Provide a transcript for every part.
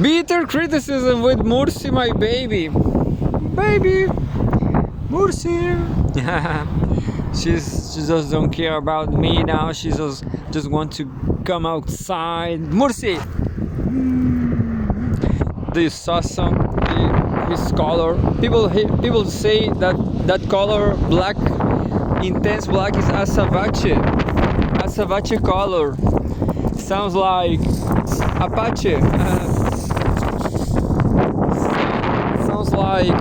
Bitter criticism with Mursi, my baby. Baby! Mursi! She just don't care about me now. She just want to come outside. Mursi! Do you saw his color? People say that color black, intense black, is Asabache color. Sounds like Apache. Sounds like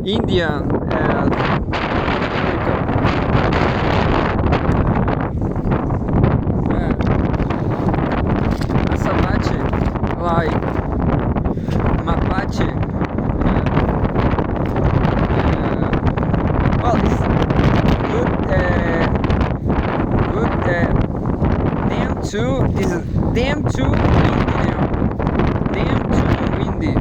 Indian and Asabache, like Mapache. Well, it's good. Damn too windy now. Damn too windy.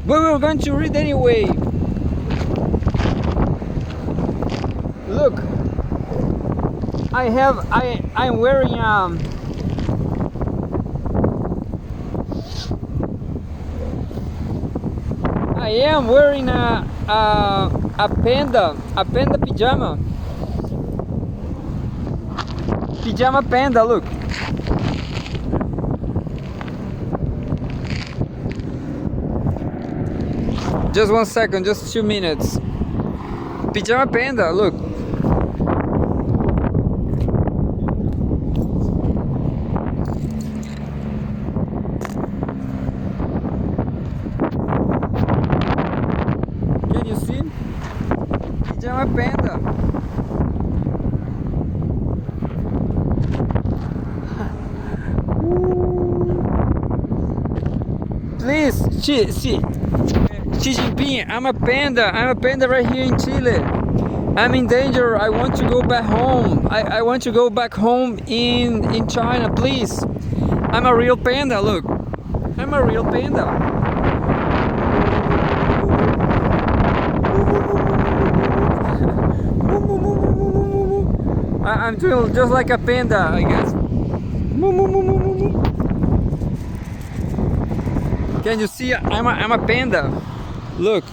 But we're going to read anyway. Look, I'm wearing I am wearing a panda pajama panda. Look, just 1 second, just 2 minutes. Pajama panda, look. Can you see? Pajama panda. Please, see. Xi Jinping, I'm a panda right here in Chile. I'm in danger. I want to go back home. I want to go back home in China, please. I'm a real panda, look. I'm a real panda. I'm doing just like a panda, I guess. Can you see? I'm a panda. Look.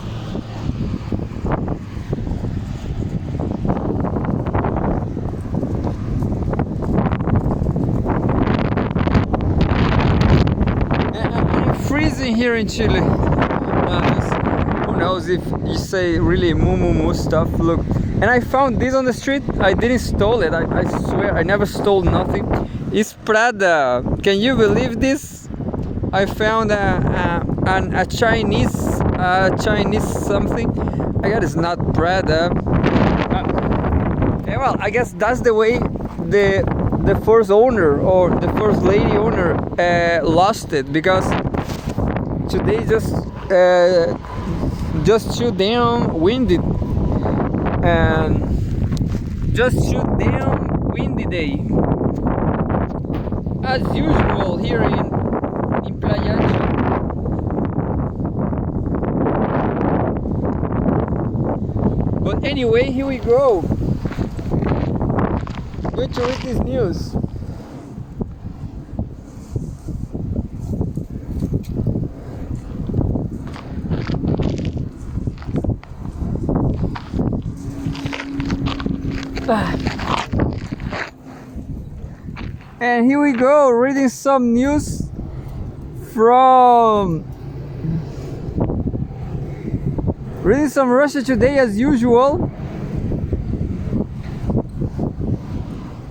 I'm freezing here in Chile. Who knows if you say really moo stuff. Look. And I found this on the street. I didn't steal it. I swear I never stole nothing. It's Prada. Can you believe this? I found a Chinese something. I guess it's not Prada. Well, I guess that's the way the first owner or the first lady owner lost it, because today just too damn windy, and just too damn windy day as usual here in Retaliatory. But anyway, here we go. Going to read this news. And here we go, reading some news from Russia Today as usual.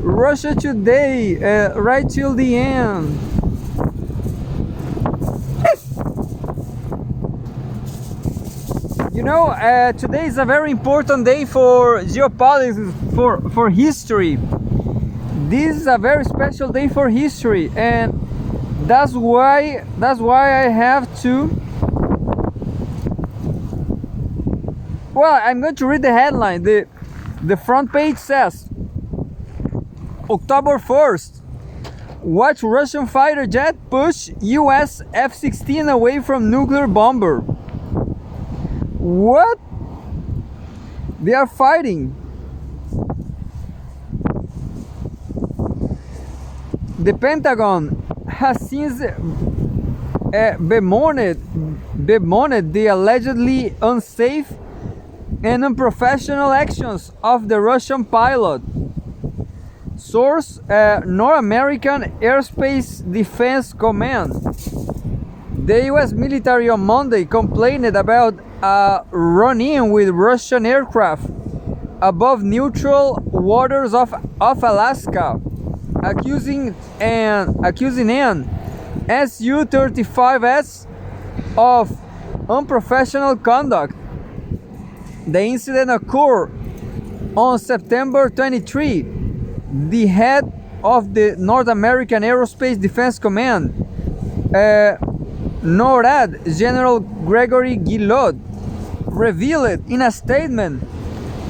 Russia Today, right till the end. You know, today is a very important day for geopolitics, for history. This is a very special day for history, and that's why I have to. Well, I'm going to read the headline. The front page says, October 1st, Watch Russian fighter jet push US F-16 away from nuclear bomber. What? They are fighting. The Pentagon has since bemoaned the allegedly unsafe and unprofessional actions of the Russian pilot. Source: North American Airspace Defense Command. The US military on Monday complained about a run-in with Russian aircraft above neutral waters of Alaska, accusing an Su-35S of unprofessional conduct. The incident occurred on September 23. The head of the North American Aerospace Defense Command, NORAD, General Gregory Guillot, revealed in a statement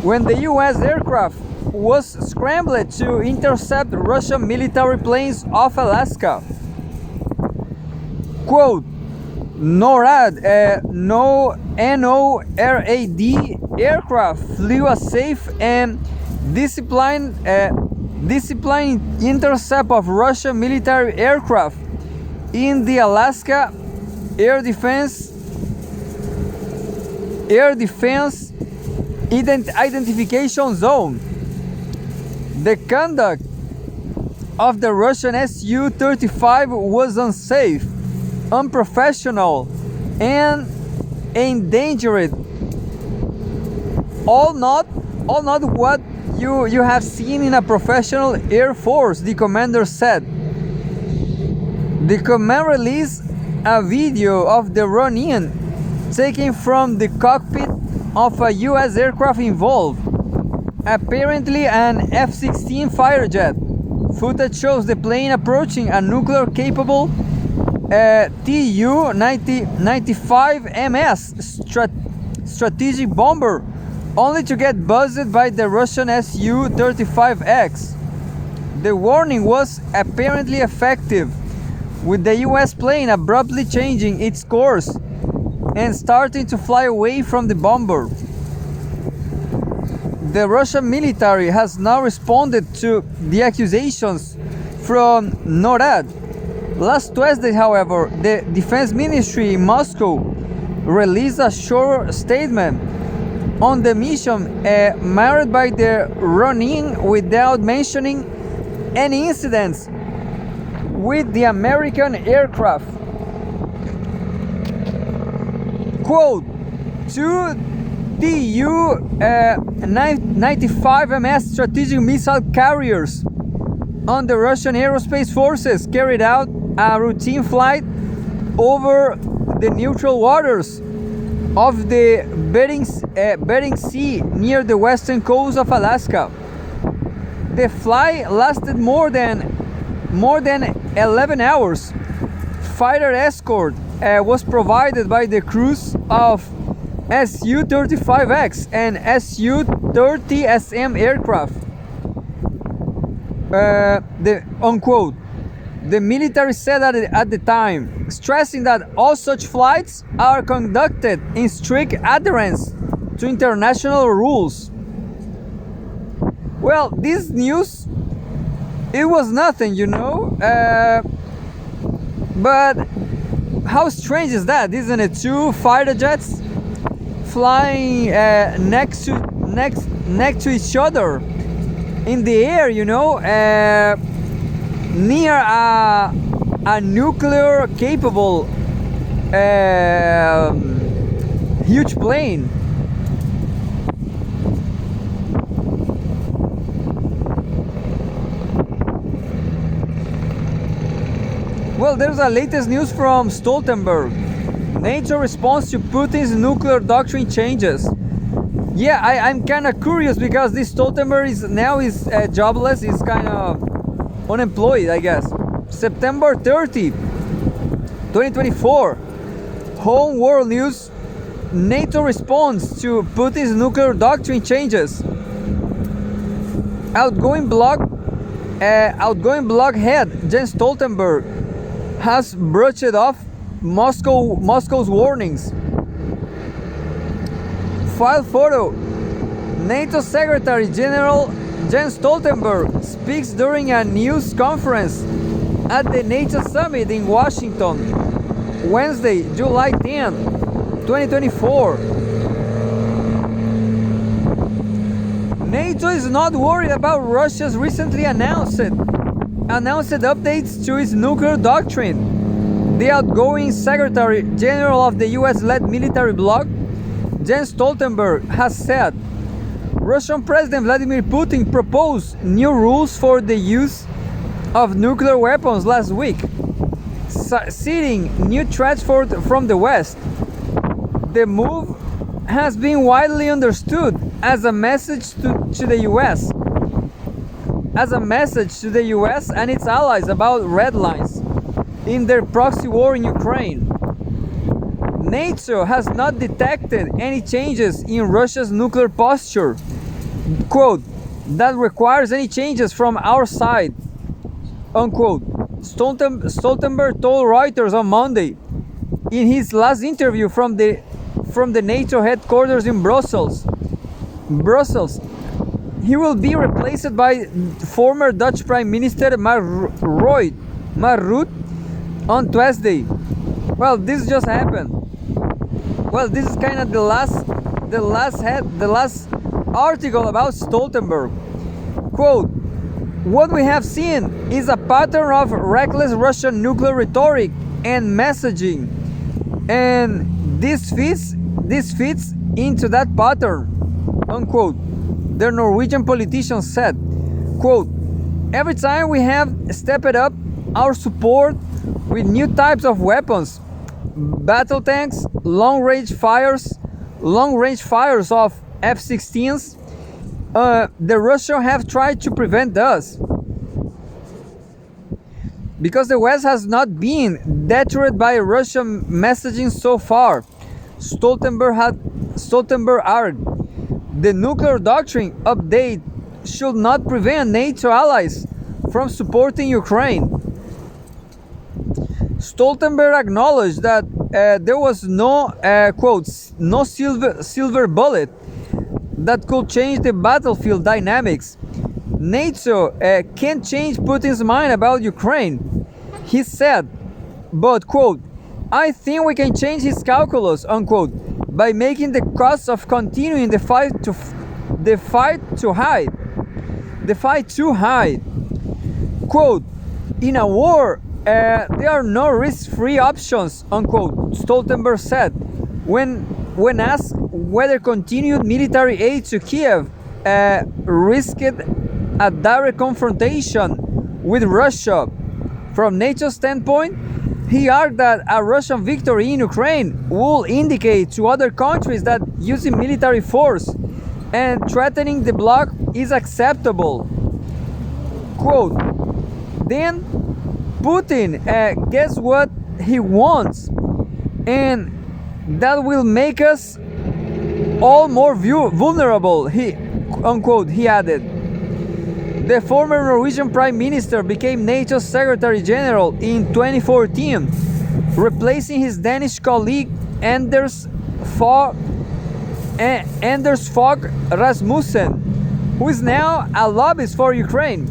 when the US aircraft was scrambled to intercept Russian military planes off Alaska. Quote, NORAD aircraft flew a safe and disciplined intercept of Russian military aircraft in the Alaska Air Defense Identification Zone. The conduct of the Russian Su-35 was unsafe, unprofessional, and endangered. All not what you have seen in a professional air force, the commander said. The command released a video of the run-in taken from the cockpit of a US aircraft involved, apparently an F-16 fighter jet. Footage shows the plane approaching a nuclear-capable Tu-95MS strategic bomber, only to get buzzed by the Russian Su-35X. The warning was apparently effective, with the US plane abruptly changing its course and starting to fly away from the bomber. The Russian military has now responded to the accusations from NORAD. Last Wednesday, however, the Defense Ministry in Moscow released a short statement on the mission marred by the run-in without mentioning any incidents with the American aircraft. Quote, two Tu-95MS strategic missile carriers on the Russian Aerospace Forces carried out a routine flight over the neutral waters of the Bering Sea near the western coast of Alaska. The flight lasted more than 11 hours. Fighter escort was provided by the crews of Su-35X and Su-30SM aircraft. The military said at the time, stressing that all such flights are conducted in strict adherence to international rules. Well, this news, it was nothing, but how strange is that, isn't it? Two fighter jets flying next to each other in the air, near a nuclear capable huge plane. Well, there's a latest news from Stoltenberg. NATO response to Putin's nuclear doctrine changes. Yeah, I'm kind of curious because this Stoltenberg is jobless. He's kind of unemployed, I guess. September 30, 2024. Home World News. NATO response to Putin's nuclear doctrine changes. Outgoing blog Outgoing blog head Jens Stoltenberg has brushed off Moscow's warnings. File photo. NATO Secretary General Jens Stoltenberg speaks during a news conference at the NATO summit in Washington, Wednesday, July 10, 2024. NATO is not worried about Russia's recently announced updates to its nuclear doctrine. The outgoing Secretary General of the US-led military bloc, Jens Stoltenberg, has said Russian President Vladimir Putin proposed new rules for the use of nuclear weapons last week, citing new threats from the West. The move has been widely understood as a message to the US and its allies about red lines in their proxy war in Ukraine. NATO has not detected any changes in Russia's nuclear posture, quote, that requires any changes from our side, unquote. Stoltenberg told Reuters on Monday in his last interview from the NATO headquarters in Brussels. He will be replaced by former Dutch Prime Minister Mark Rutte on Tuesday. Well, this just happened. Well, this is kind of the last article about Stoltenberg. Quote, what we have seen is a pattern of reckless Russian nuclear rhetoric and messaging, and this fits into that pattern, unquote. The Norwegian politician said, quote, every time we have stepped up our support with new types of weapons, battle tanks, long-range fires of F-16s, the Russians have tried to prevent us. Because the West has not been deterred by Russian messaging so far, Stoltenberg argued. The nuclear doctrine update should not prevent NATO allies from supporting Ukraine. Stoltenberg acknowledged that there was no silver bullet that could change the battlefield dynamics. NATO can't change Putin's mind about Ukraine, he said, but, quote, I think we can change his calculus, unquote, by making the cost of continuing the fight too high. Quote, in a war, there are no risk-free options, unquote, Stoltenberg said when asked whether continued military aid to Kiev risked a direct confrontation with Russia. From NATO's standpoint, he argued that a Russian victory in Ukraine will indicate to other countries that using military force and threatening the bloc is acceptable. Quote, then Putin gets what he wants, and that will make us all more vulnerable, he added. The former Norwegian Prime Minister became NATO's Secretary General in 2014, replacing his Danish colleague Anders Fogh Rasmussen, who is now a lobbyist for Ukraine.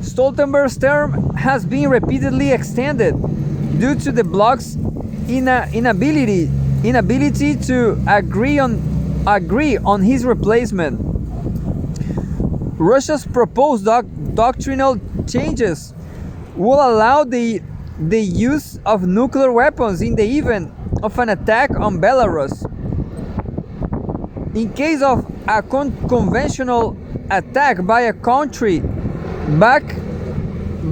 Stoltenberg's term has been repeatedly extended due to the bloc's inability to agree on his replacement. Russia's proposed doctrinal changes will allow the use of nuclear weapons in the event of an attack on Belarus. In case of a conventional attack by a country backed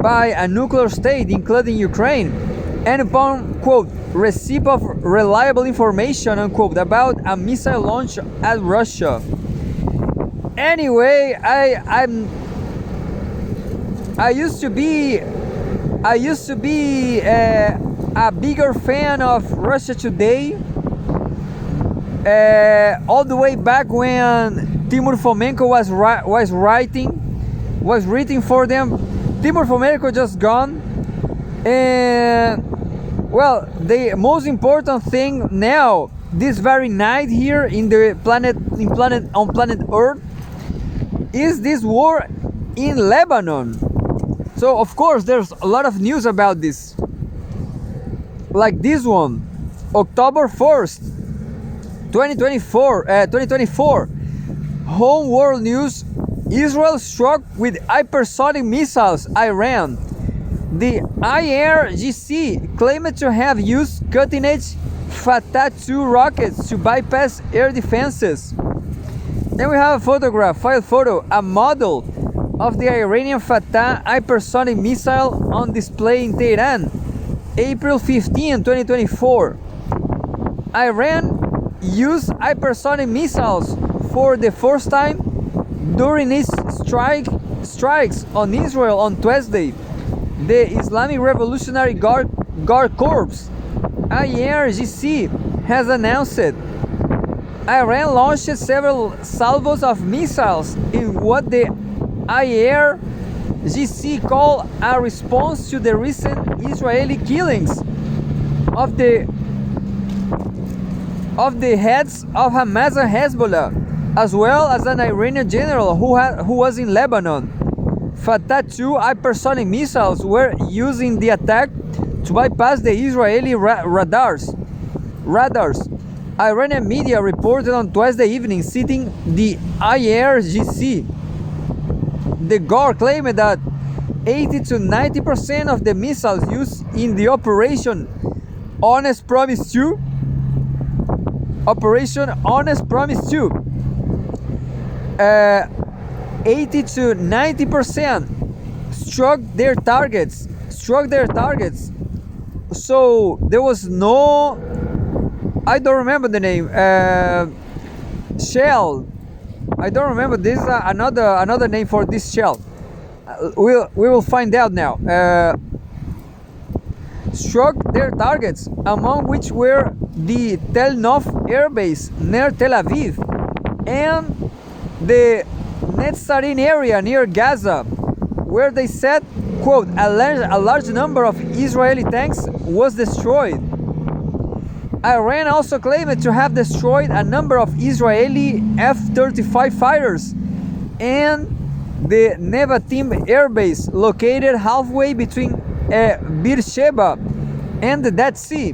by a nuclear state, including Ukraine, and upon, quote, receipt of reliable information, unquote, about a missile launch at Russia. Anyway, I used to be a bigger fan of Russia Today, all the way back when Timur Fomenko was writing for them Timor from Mexico just gone, and well, the most important thing now, this very night here in the on planet Earth, is this war in Lebanon. So of course there's a lot of news about this, like this one, October 1st, 2024, Home World News: Israel struck with hypersonic missiles Iran. The IRGC claimed to have used cutting-edge Fatah 2 rockets to bypass air defenses. Then we have a photograph, file photo, a model of the Iranian Fatah hypersonic missile on display in Tehran, April 15, 2024. Iran used hypersonic missiles for the first time during its strikes on Israel on Tuesday. The Islamic Revolutionary Guard Corps, IRGC, has announced it. Iran launched several salvos of missiles in what the IRGC called a response to the recent Israeli killings of the heads of Hamas and Hezbollah, as well as an Iranian general who was in Lebanon. Fatah 2 hypersonic missiles were used in the attack to bypass the Israeli radars. Iranian media reported on Tuesday evening, citing the IRGC. The Guard claimed that 80 to 90% of the missiles used in the Operation Honest Promise 2 80 to 90% struck their targets. So there was no, I don't remember the name, shell. I don't remember. This is another name for this shell. We will find out now. Struck their targets, among which were the Tel Nof Air Base near Tel Aviv and the Netzarim area near Gaza, where they said, quote, a large number of Israeli tanks was destroyed. Iran also claimed to have destroyed a number of Israeli F-35 fighters and the Nevatim Air Base, located halfway between Beersheba and the Dead Sea.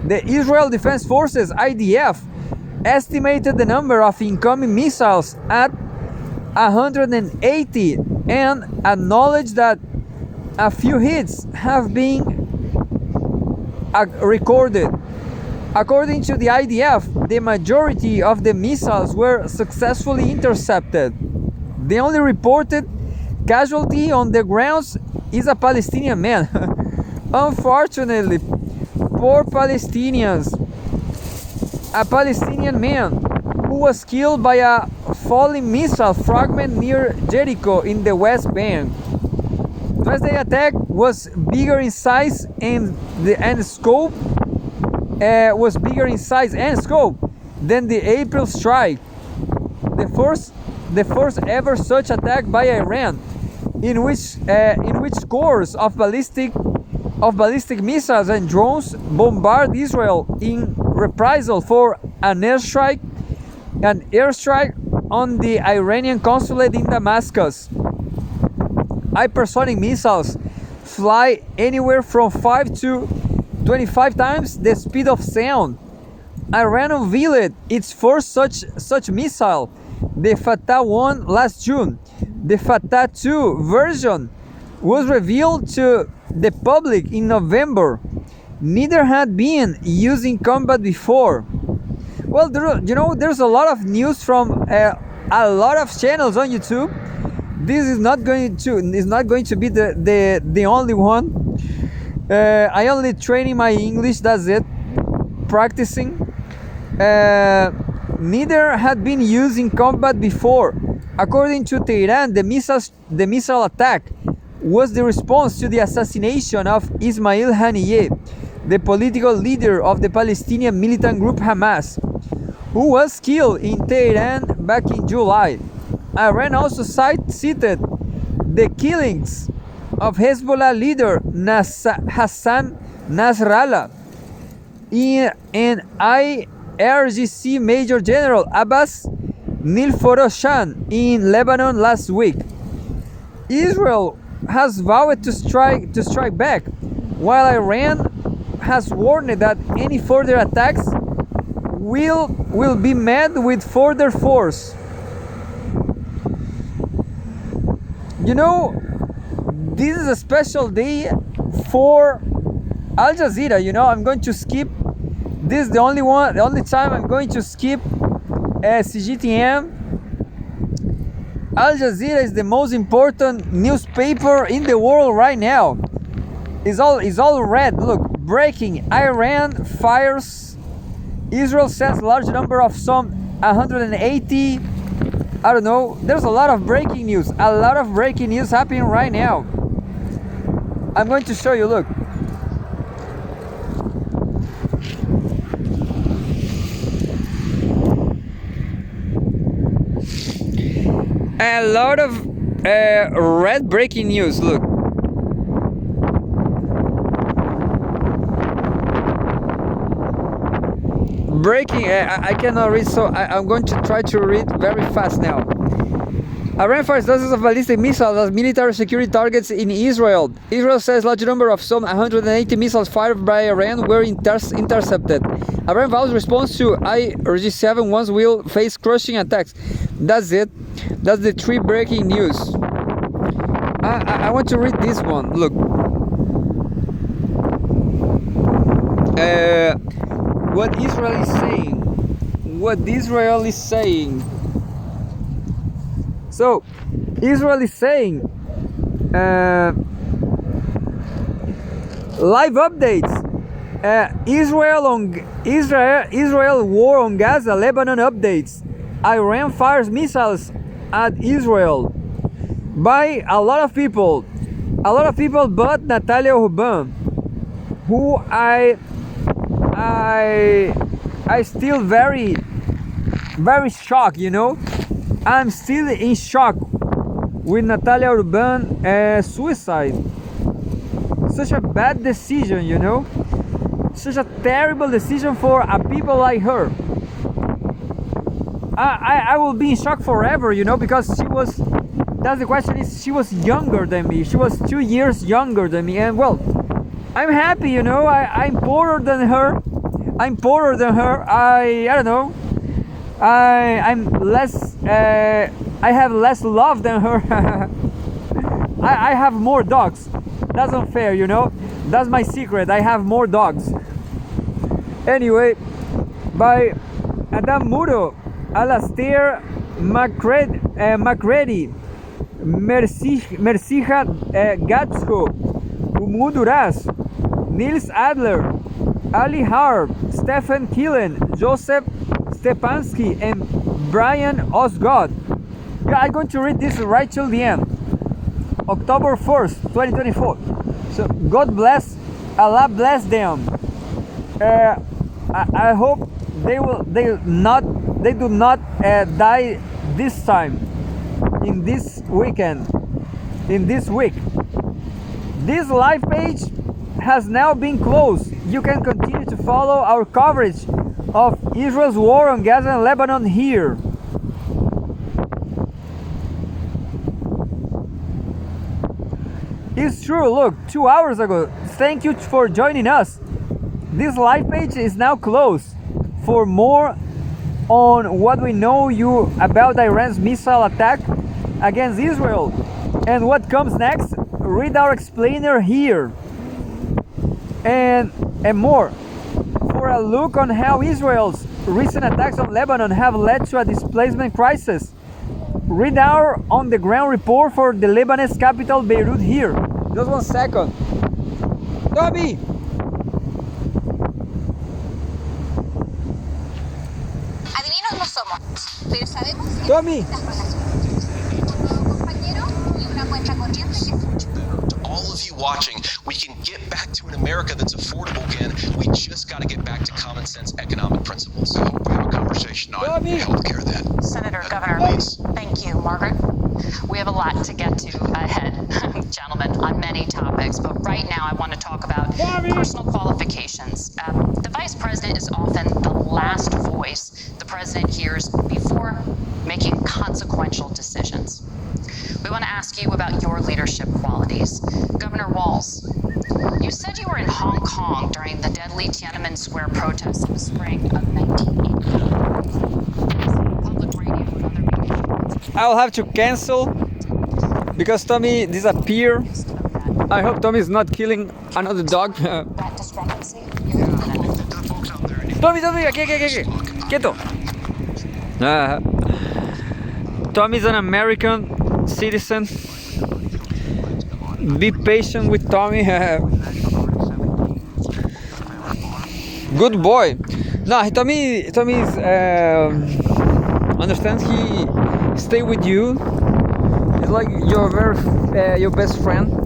The Israel Defense Forces, IDF, estimated the number of incoming missiles at 180 and acknowledged that a few hits have been recorded. According to the IDF, the majority of the missiles were successfully intercepted. The only reported casualty on the grounds is a Palestinian man. Unfortunately, poor Palestinians. A Palestinian man who was killed by a falling missile fragment near Jericho in the West Bank. Tuesday attack was bigger in size and scope than the April strike, the first ever such attack by Iran, in which scores of ballistic missiles and drones bombard Israel in reprisal for an airstrike on the Iranian consulate in Damascus. Hypersonic missiles fly anywhere from 5 to 25 times the speed of sound. Iran unveiled its first such missile, the Fatah 1, last June. The Fatah 2 version was revealed to the public in November. Neither had been used in combat before. Well, there's a lot of news from a lot of channels on YouTube. This is not going to be the only one. I only training my English, that's it. Practicing. Neither had been used in combat before. According to Tehran, the missile attack was the response to the assassination of Ismail Haniyeh, the political leader of the Palestinian militant group Hamas, who was killed in Tehran back in July. Iran also cited the killings of Hezbollah leader Hassan Nasrallah and IRGC Major General Abbas Nilforoshan in Lebanon last week. Israel has vowed to strike back, while Iran has warned that any further attacks will be met with further force. You know, this is a special day for Al Jazeera. You know, I'm going to skip. This is the only time I'm going to skip CGTN. Al Jazeera is the most important newspaper in the world right now. It's all red. Look, breaking: Iran fires. Israel says large number of some 180. I don't know. There's a lot of breaking news. A lot of breaking news happening right now. I'm going to show you. Look. A lot of red breaking news. Look. Breaking, I cannot read, so I'm going to try to read very fast now. Iran fires dozens of ballistic missiles as military security targets in Israel. Israel says large number of some 180 missiles fired by Iran were intercepted. Iran vows response to IRG-7 ones will face crushing attacks. That's it. That's the three breaking news. I want to read this one. Look. What Israel is saying. What Israel is saying. So, Israel is saying live updates. Israel war on Gaza, Lebanon updates. Iran fires missiles at Israel by a lot of people but Natalia Ruban, who I still very shocked, you know. I'm still in shock with Natalia Ruban suicide. Such a bad decision, you know. Such a terrible decision for a people like her. I will be in shock forever, you know, because that's the question, is she was younger than me. She was 2 years younger than me, and well, I'm happy, you know. I'm poorer than her. I don't know. I'm less. I have less love than her. I have more dogs. That's unfair, you know. That's my secret. I have more dogs. Anyway, by Adam Muro, Alastair Macready, Mercija Gatsko, Umuduras, Nils Adler, Ali Harb, Stephen Killen, Joseph Stepansky, and Brian Osgood. Yeah, I'm going to read this right till the end. October 1st, 2024. So God bless, Allah bless them. I hope they do not die this time, in this weekend, in this week. This live page has now been closed. You can continue to follow our coverage of Israel's war on Gaza and Lebanon here. It's true, look, 2 hours ago. Thank you for joining us. This live page is now closed. For more on what we know about Iran's missile attack against Israel and what comes next, read our explainer here. And more. For a look on how Israel's recent attacks on Lebanon have led to a displacement crisis, read our on-the-ground report for the Lebanese capital Beirut here. Just 1 second. Tommy! Adivinos no somos, pero sabemos que Tommy! las relaciones con un nuevo compañero y una cuenta corriente que To all of you watching, we can get back to an America that's affordable again. We just got to get back to common sense economic principles. I hope we have a conversation on Tommy. healthcare then. Senator, Governor, Please. thank you, Margaret. We have a lot to get to ahead, gentlemen, on many topics, but right now I want to talk about personal qualifications. The vice president is often the last voice the president hears before making consequential decisions. We want to ask you about your leadership qualities. Governor Walz, you said you were in Hong Kong during the deadly Tiananmen Square protests in the spring of 1989. Public radio and other media. I'll have to cancel because Tommy disappeared. I hope Tommy is not killing another dog. That discrepancy? Tommy, aquí. Quieto. Tommy's an American citizen. Be patient with Tommy. Good boy. No, Tommy is understands. He stay with you. He's like your best friend.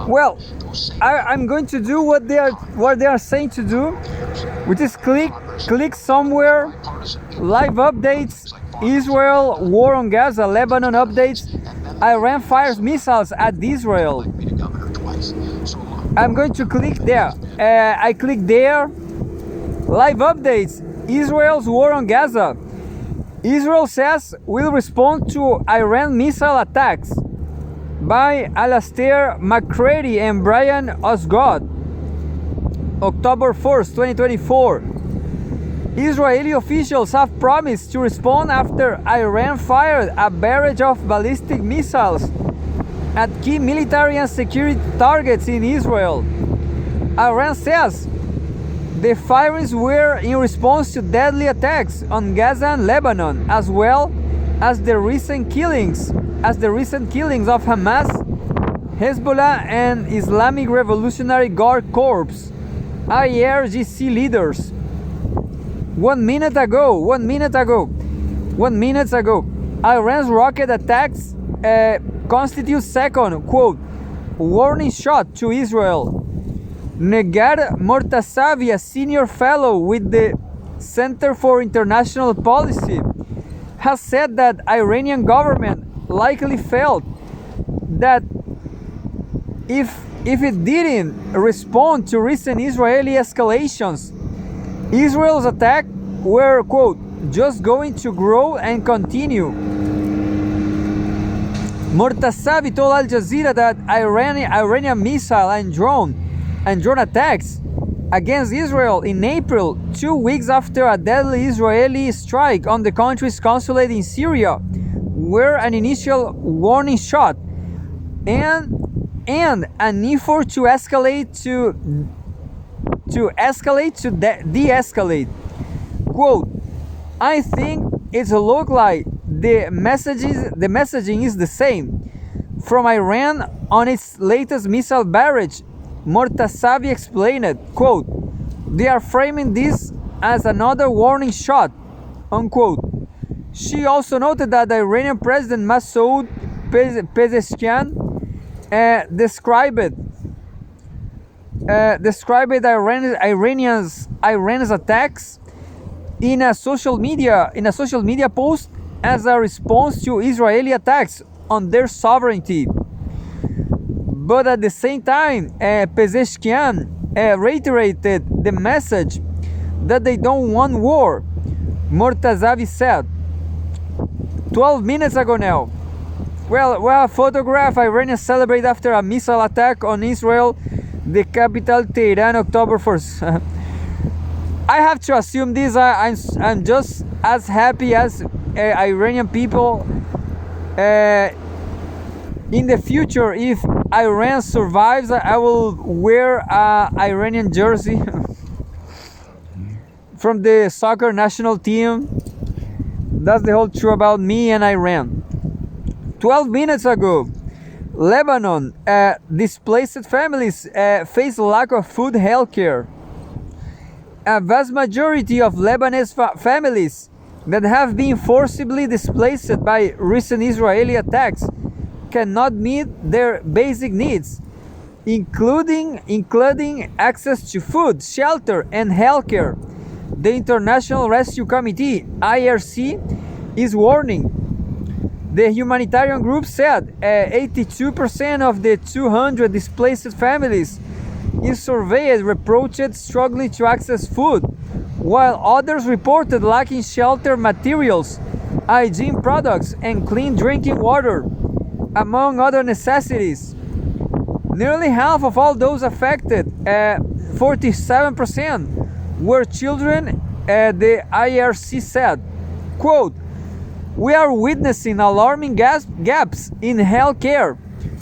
Well, I'm going to do what they are saying to do, which is click somewhere, live updates, Israel, war on Gaza, Lebanon updates, Iran fires missiles at Israel. I'm going to click there. I click there, live updates, Israel's war on Gaza. Israel says will respond to Iran missile attacks by Alastair McCready and Brian Osgood. October 1st, 2024. Israeli officials have promised to respond after Iran fired a barrage of ballistic missiles at key military and security targets in Israel. Iran says the firings were in response to deadly attacks on Gaza and Lebanon, as well as the recent killings of Hamas, Hezbollah, and Islamic Revolutionary Guard Corps, IRGC leaders. 1 minute ago, Iran's rocket attacks constitute second, quote, warning shot to Israel. Negar Mortasavi, a senior fellow with the Center for International Policy, has said that Iranian government likely felt that if it didn't respond to recent Israeli escalations, Israel's attack were, quote, just going to grow and continue. Mortasavi told Al Jazeera that Iranian missile and drone attacks against Israel in April, 2 weeks after a deadly Israeli strike on the country's consulate in Syria, were an initial warning shot and an effort to de-escalate. Quote, I think it looks like the messaging is the same from Iran on its latest missile barrage. Mortasavi explained it, quote, they are framing this as another warning shot, unquote. She also noted that the Iranian President Masoud Pezeshkian described Iran's attacks in a social media post as a response to Israeli attacks on their sovereignty. But at the same time, Pezeshkian reiterated the message that they don't want war. Mortasavi said 12 minutes ago now. Well, a photograph Iranians celebrate after a missile attack on Israel, the capital Tehran, October 1st. I have to assume this. I'm just as happy as Iranian people. In the future, if Iran survives, I will wear an Iranian jersey from the soccer national team. That's the whole truth about me and Iran. 12 minutes ago, Lebanon, displaced families face lack of food healthcare. A vast majority of Lebanese families that have been forcibly displaced by recent Israeli attacks cannot meet their basic needs, including access to food, shelter, and healthcare. The International Rescue Committee (IRC) is warning. The humanitarian group said 82% of the 200 displaced families is surveyed reproached struggling to access food, while others reported lacking shelter materials, hygiene products, and clean drinking water, among other necessities. Nearly half of all those affected, 47%, were children, the IRC said. Quote, "We are witnessing alarming gaps in healthcare,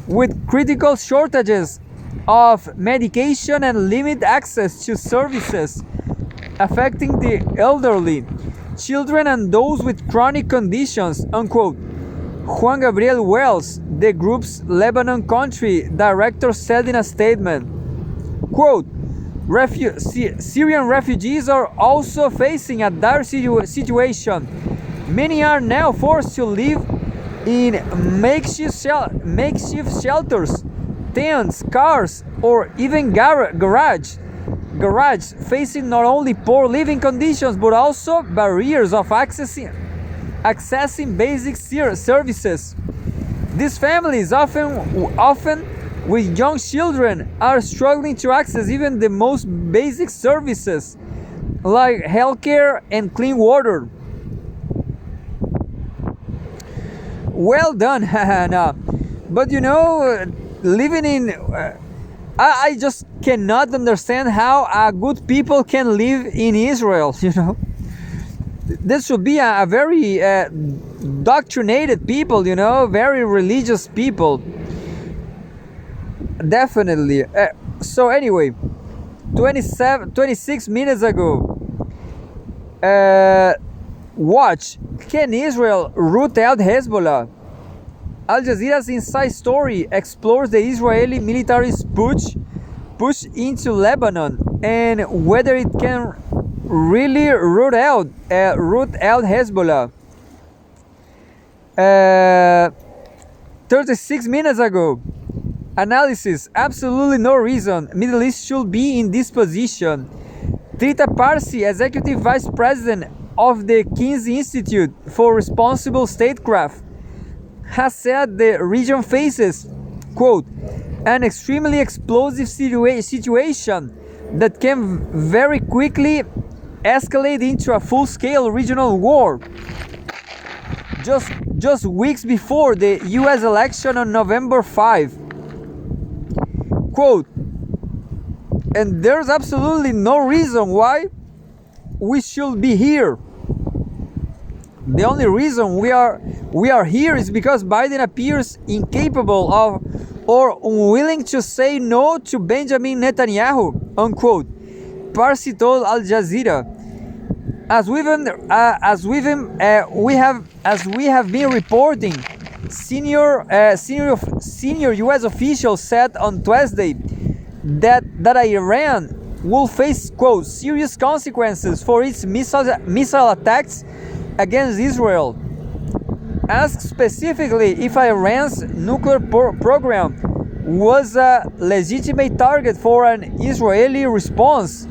with critical shortages of medication and limited access to services affecting the elderly, children, and those with chronic conditions," unquote. Juan Gabriel Wells, the group's Lebanon country director, said in a statement, quote, Syrian refugees are also facing a dire situation. Many are now forced to live in makeshift shelters, tents, cars, or even garage, facing not only poor living conditions but also barriers of accessing basic services. These families, often with young children, are struggling to access even the most basic services like healthcare and clean water. Well done. No. But living in I just cannot understand how good people can live in Israel. This should be a very doctrinated people, very religious people. Definitely. So anyway, 26 minutes ago, watch, can Israel root out Hezbollah? Al Jazeera's Inside Story explores the Israeli military's push into Lebanon and whether it can really root out Hezbollah. 36 minutes ago, analysis, absolutely no reason Middle East should be in this position. Trita Parsi, executive vice president of the King's Institute for Responsible Statecraft, has said the region faces, quote, an extremely explosive situation that can very quickly escalate into a full-scale regional war. Just weeks before the US election on November 5. Quote, and there's absolutely no reason why we should be here. The only reason we are here is because Biden appears incapable of or unwilling to say no to Benjamin Netanyahu, unquote. Parsi told Al Jazeera, as we have been reporting, senior U.S. officials said on Tuesday that Iran will face, quote, serious consequences for its missile attacks against Israel. Asked specifically if Iran's nuclear program was a legitimate target for an Israeli response,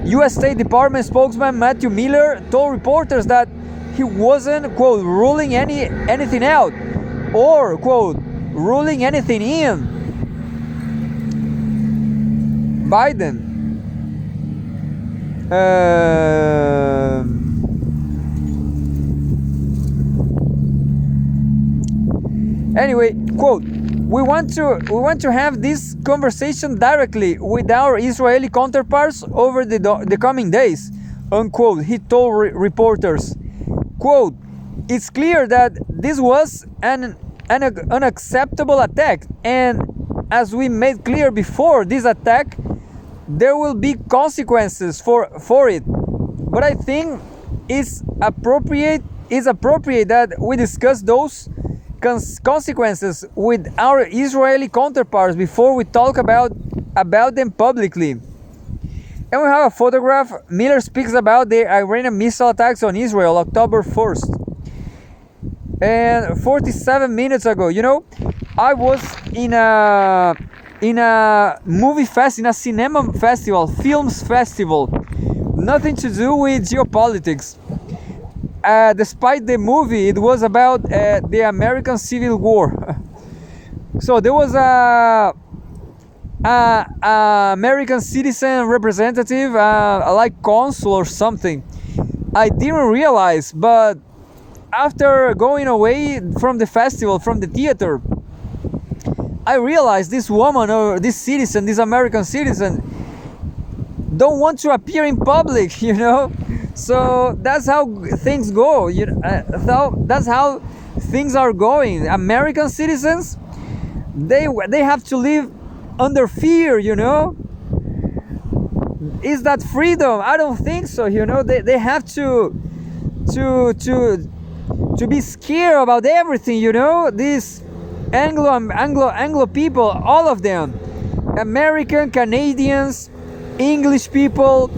U.S. State Department spokesman Matthew Miller told reporters that he wasn't, quote, ruling anything out or, quote, ruling anything in. Biden. Anyway, quote, we want to have this conversation directly with our Israeli counterparts over the coming days, unquote, he told reporters. Quote, it's clear that this was an unacceptable attack, and as we made clear before this attack, there will be consequences for it. But I think it's appropriate that we discuss those consequences with our Israeli counterparts before we talk about them publicly. And we have a photograph. Miller speaks about the Iranian missile attacks on Israel October 1st. And 47 minutes ago, I was in a movie fest, in a cinema festival, films festival. Nothing to do with geopolitics. Despite the movie, it was about the American Civil War. So there was a American citizen representative, like consul or something. I didn't realize, but after going away from the festival, from the theater, I realized this woman or this citizen, this American citizen, don't want to appear in public, So that's how things go. That's how things are going. American citizens, they have to live under fear, Is that freedom? I don't think so. They have to be scared about everything. These Anglo people, all of them, American, Canadians, English people,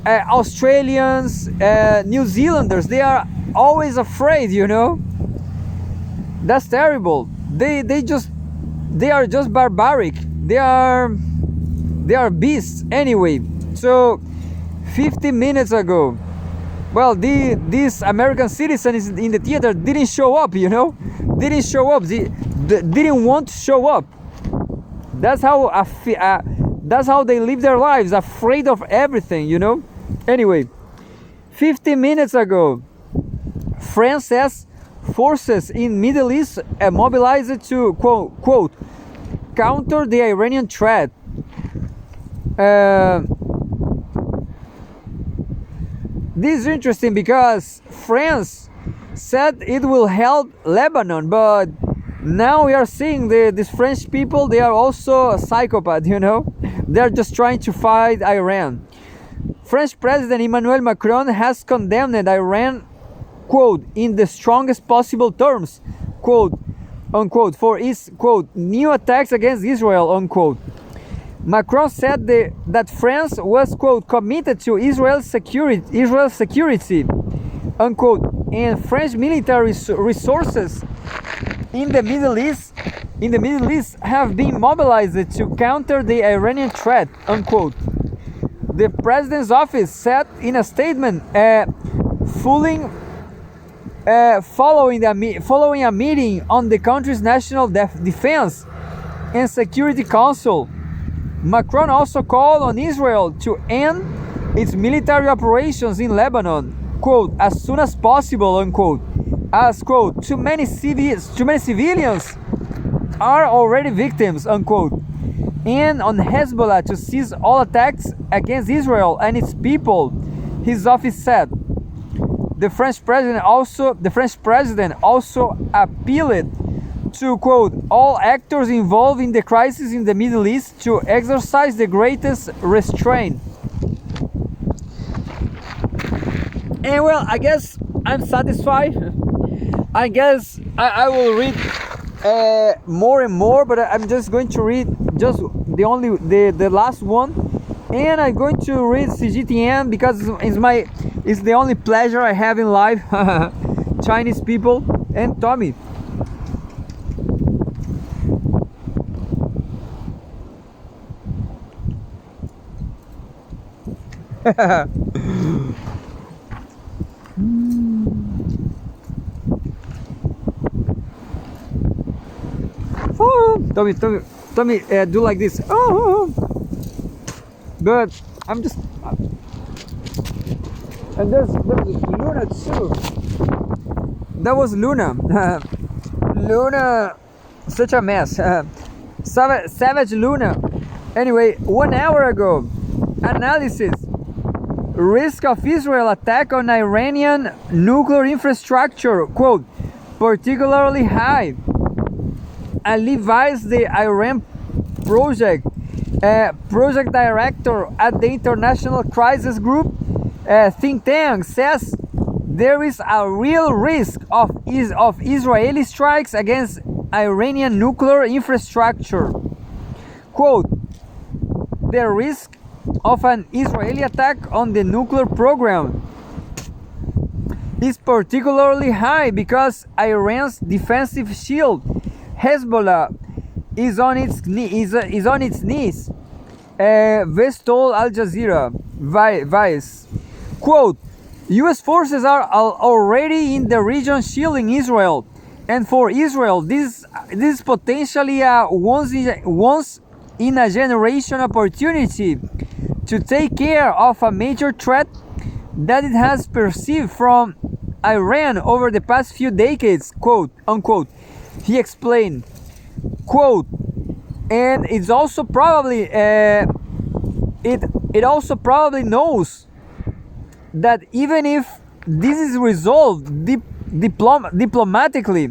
Australians, New Zealanders, they are always afraid, That's terrible. They are just barbaric. They are beasts anyway. So 50 minutes ago, well, this American citizen is in the theater, didn't show up, didn't show up. Didn't want to show up. That's how they live their lives, afraid of everything, Anyway, 50 minutes ago, France says forces in Middle East mobilized to quote counter the Iranian threat. This is interesting because France said it will help Lebanon, but now we are seeing these French people, they are also psychopaths, They're just trying to fight Iran. French President Emmanuel Macron has condemned Iran, quote, in the strongest possible terms, quote, unquote, for its, quote, new attacks against Israel, unquote. Macron said that France was, quote, committed to Israel's security, unquote, and French military resources in the Middle East have been mobilized to counter the Iranian threat, unquote. The president's office said in a statement, following a meeting on the country's National Defense and Security Council. Macron also called on Israel to end its military operations in Lebanon, quote, as soon as possible, unquote, as, quote, too many civilians are already victims, unquote, and on Hezbollah to cease all attacks against Israel and its people, his office said. The French president also appealed to, quote, all actors involved in the crisis in the Middle East to exercise the greatest restraint. And well, I guess I'm satisfied. I guess I will read more and more, but I'm just going to read just the last one, and I'm going to read CGTN because it's the only pleasure I have in life. Chinese people and Tommy. Tommy, do like this. Oh. But I'm just. And there's Luna too. That was Luna. Luna, such a mess. Savage Luna. Anyway, 1 hour ago, analysis. Risk of Israel attack on Iranian nuclear infrastructure, quote, particularly high. Levi's, the Iran project director at the International Crisis Group think tank, says there is a real risk of Israeli strikes against Iranian nuclear infrastructure. Quote, the risk of an Israeli attack on the nuclear program is particularly high because Iran's defensive shield, Hezbollah, is on its knees. Vest told Al Jazeera Vice. Quote, U.S. forces are already in the region shielding Israel, and for Israel this is potentially a once in a generation opportunity to take care of a major threat that it has perceived from Iran over the past few decades, quote unquote. He explained, quote, and it's also probably it also probably knows that even if this is resolved diplomatically,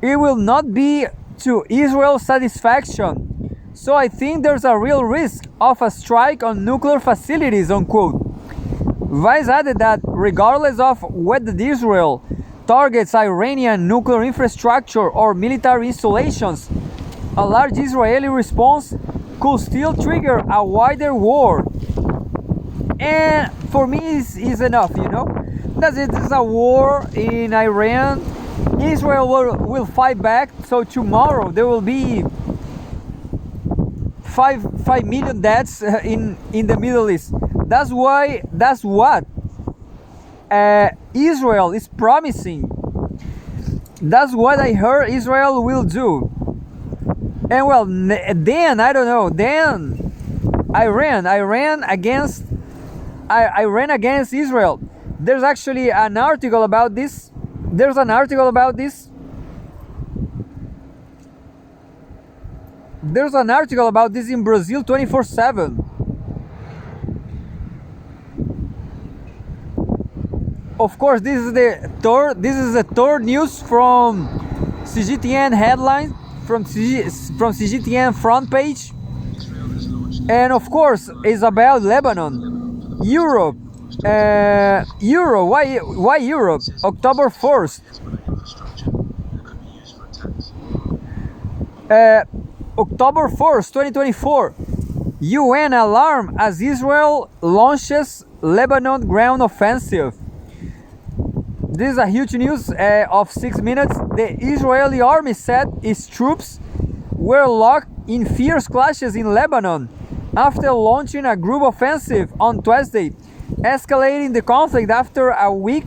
it will not be to Israel's satisfaction. So I think there's a real risk of a strike on nuclear facilities, unquote. Vice added that regardless of whether Israel targets Iranian nuclear infrastructure or military installations, a large Israeli response could still trigger a wider war. And for me, is enough, you know. That it is a war in Iran. Israel will fight back. So tomorrow there will be 5 million deaths in the Middle East. That's what Israel is promising. That's what I heard Israel will do. And well, then I don't know. Then Iran against Israel. There's actually an article about this. There's an article about this in Brazil 24/7. Of course, this is the third news from CGTN headline, from CGTN front page, and of course it's about Lebanon, Europe. Why Europe? October 1st. October 1st, 2024. UN alarm as Israel launches Lebanon ground offensive. This is a huge news of 6 minutes. The Israeli army said its troops were locked in fierce clashes in Lebanon after launching a group offensive on Tuesday, escalating the conflict after a week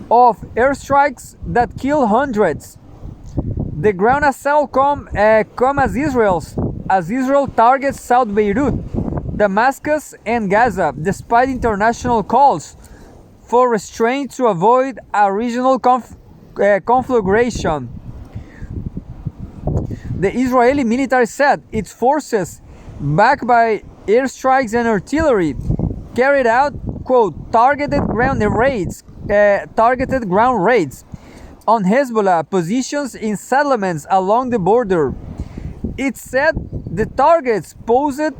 of airstrikes that killed hundreds. The ground assault come as Israel targets South Beirut, Damascus, and Gaza, despite international calls for restraint to avoid a regional conflagration. The Israeli military said its forces, backed by airstrikes and artillery, carried out, quote, targeted ground raids on Hezbollah positions in settlements along the border. It said the targets posed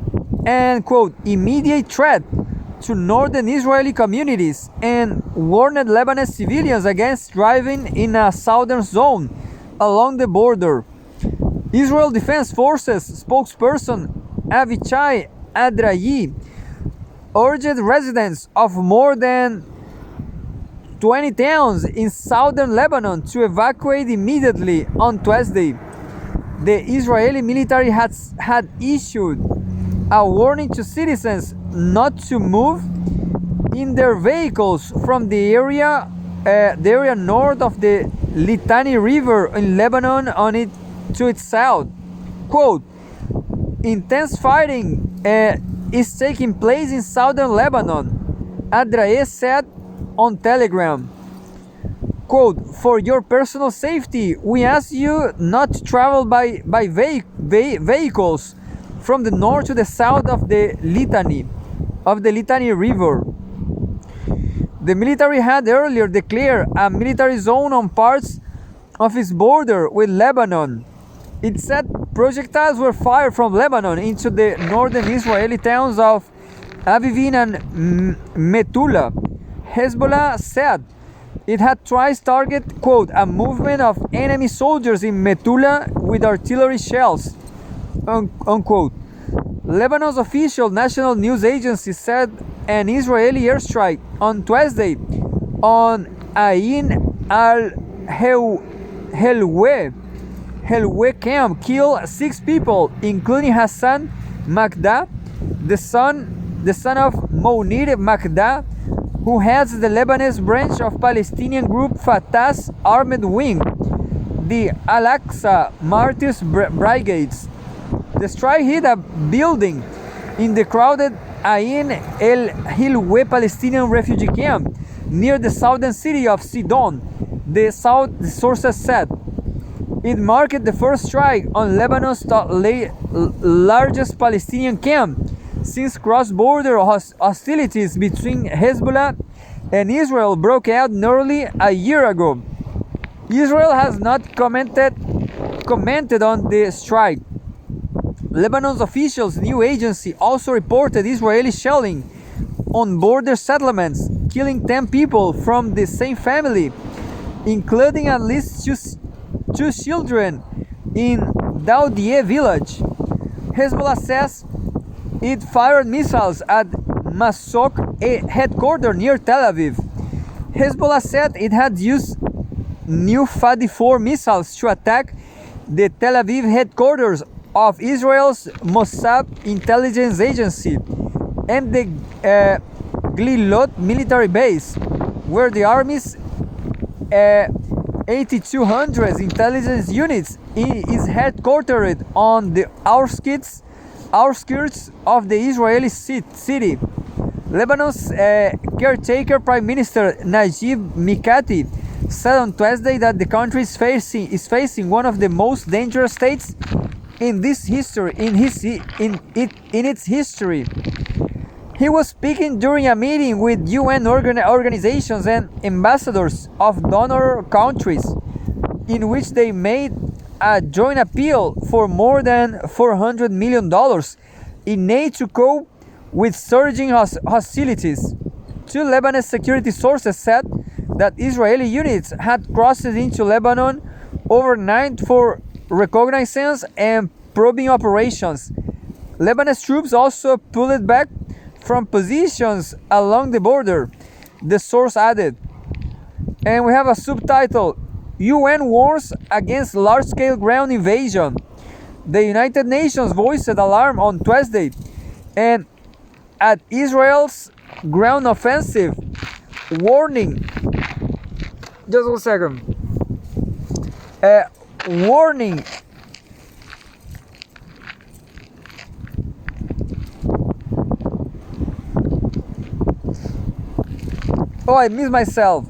an, quote, immediate threat to northern Israeli communities and warned Lebanese civilians against driving in a southern zone along the border. Israel Defense Forces spokesperson Avichai Adrayi urged residents of more than 20 towns in southern Lebanon to evacuate immediately on Tuesday. The Israeli military had issued a warning to citizens not to move in their vehicles from the area north of the Litani River in Lebanon to its south. Quote, intense fighting is taking place in southern Lebanon, Adraye said on Telegram. Quote, for your personal safety, we ask you not to travel by vehicles from the north to the south of the Litani River. The military had earlier declared a military zone on parts of its border with Lebanon. It said projectiles were fired from Lebanon into the northern Israeli towns of Avivin and Metula. Hezbollah said It had twice targeted, quote, a movement of enemy soldiers in Metula with artillery shells, unquote. Lebanon's official national news agency said an Israeli airstrike on Tuesday on Ain al-Helwe camp killed 6 people, including Hassan Makda, the son of Mounir Makda, who heads the Lebanese branch of Palestinian group Fatah's armed wing, the Al-Aqsa Martyrs Brigades. The strike hit a building in the crowded Ain el-Hilwe Palestinian refugee camp near the southern city of Sidon, the sources said. It marked the first strike on Lebanon's largest Palestinian camp since cross-border hostilities between Hezbollah and Israel broke out nearly a year ago. Israel has not commented on the strike. Lebanon's official news agency also reported Israeli shelling on border settlements, killing 10 people from the same family, including at least two children in Daudie village. Hezbollah says it fired missiles at Masok headquarters near Tel Aviv. Hezbollah said it had used new Fadi-4 missiles to attack the Tel Aviv headquarters of Israel's Mossad intelligence agency and the Glilot military base, where the army's 8200 intelligence units is headquartered on the outskirts of the Israeli city. Lebanon's caretaker Prime Minister Najib Mikati said on Tuesday that the country is facing one of the most dangerous states in its history. He was speaking during a meeting with UN organizations and ambassadors of donor countries, in which they made a joint appeal for more than $400 million in aid to cope with surging hostilities. 2 Lebanese security sources said that Israeli units had crossed into Lebanon overnight for reconnaissance and probing operations. Lebanese troops also pulled back from positions along the border, the source added. And we have a subtitle: UN warns against large-scale ground invasion. The United Nations voiced alarm on Tuesday and at Israel's ground offensive, warning. Just 1 second. Warning. Oh, I missed myself.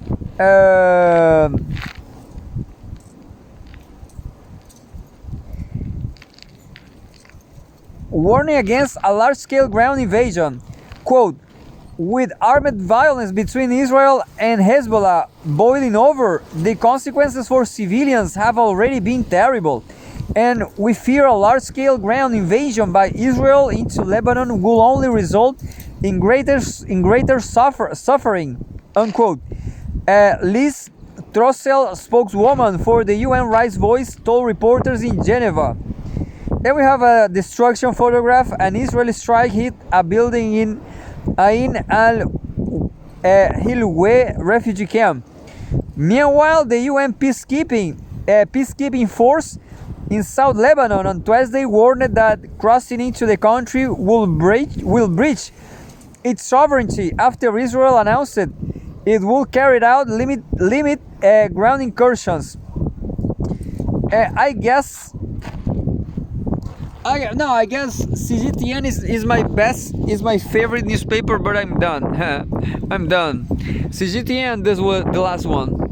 Warning against a large-scale ground invasion. Quote, with armed violence between Israel and Hezbollah boiling over, the consequences for civilians have already been terrible, and we fear a large-scale ground invasion by Israel into Lebanon will only result in greater suffering, unquote. Liz Trossel, spokeswoman for the UN Rights Voice, told reporters in Geneva. Then we have a destruction photograph. An Israeli strike hit a building in Ain al-Hilwe refugee camp. Meanwhile, the UN peacekeeping force in South Lebanon on Tuesday warned that crossing into the country will breach its sovereignty after Israel announced it will carry out limit ground incursions. I guess CGTN is my favorite newspaper, but I'm done. I'm done. CGTN, this was the last one.